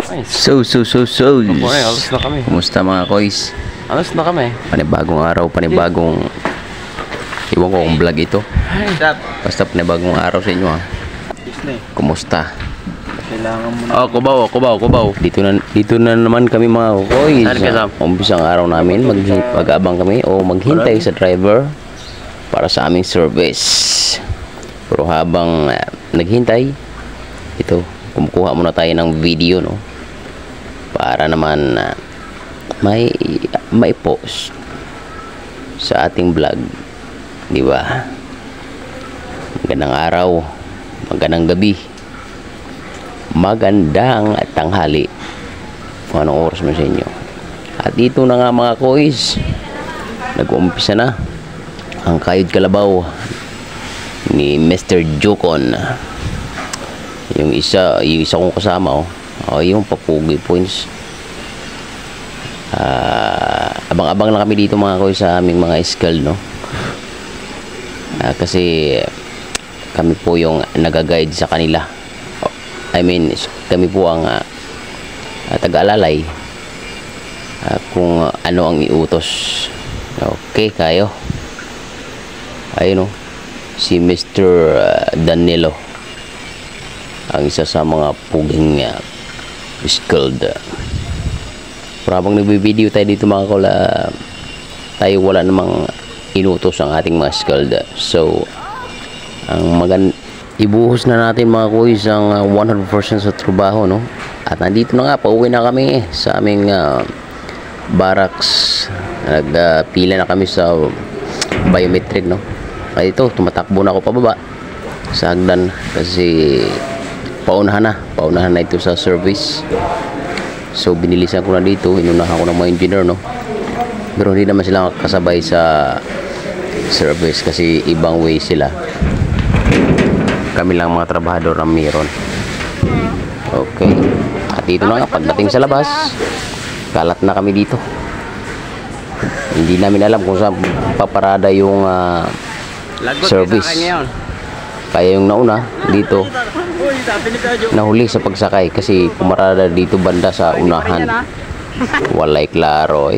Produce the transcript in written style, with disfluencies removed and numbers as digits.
So. Boy, alas na kami. Kumusta mga kois? Alas na kami. Panibagong araw, panibagong... Iwan ko kung vlog ito. Basta panibagong araw sa inyo ha. Kumusta? Kailangan mo na. Oh, kubaw. Dito na naman kami mga kois. Umpisang araw namin, mag-abang kami o maghintay sa driver para sa aming service. Pero habang naghintay, ito, kumukuha muna tayo ng video, no? Para naman may post sa ating vlog, di ba? Magandang araw, magandang gabi, magandang tanghali kung anong oras mo sa inyo. At dito na nga mga kois, nag-uumpisa na ang kayod kalabaw ni Mr. Jukon. Yung isa kong kasama, yung Papugi Points. Abang-abang lang kami dito mga koy sa aming mga skull, no? Kasi kami po yung nag-guide sa kanila. I mean, kami po ang taga-alalay kung ano ang iutos. Okay, kayo. Ayun, no? Si Mr. Danilo, ang isa sa mga puging skilled. Pero habang nagbe-video tayo dito mga kola, tayo wala namang inutos ang ating mga skilled. So ang ibuhos na natin mga kuys ang 100% sa trabaho, no? At nandito na nga, pauwi na kami sa aming barracks. Nagpila na kami sa biometric, no? Kaya ito, tumatakbo na ako pababa sa hagdan kasi paunahan na ito sa service. So binilisan ko na dito, inunahan ko ng mga engineer, no? Pero hindi naman sila kasabay sa service kasi ibang way sila. Kami lang mga trabahador ang meron. Okay, at dito na nga, pagdating sa labas, kalat na kami dito. Hindi namin alam kung saan paparada yung service. Kaya yung nauna dito nahuli sa pagsakay kasi pumarada dito banda sa unahan. Walay klaro,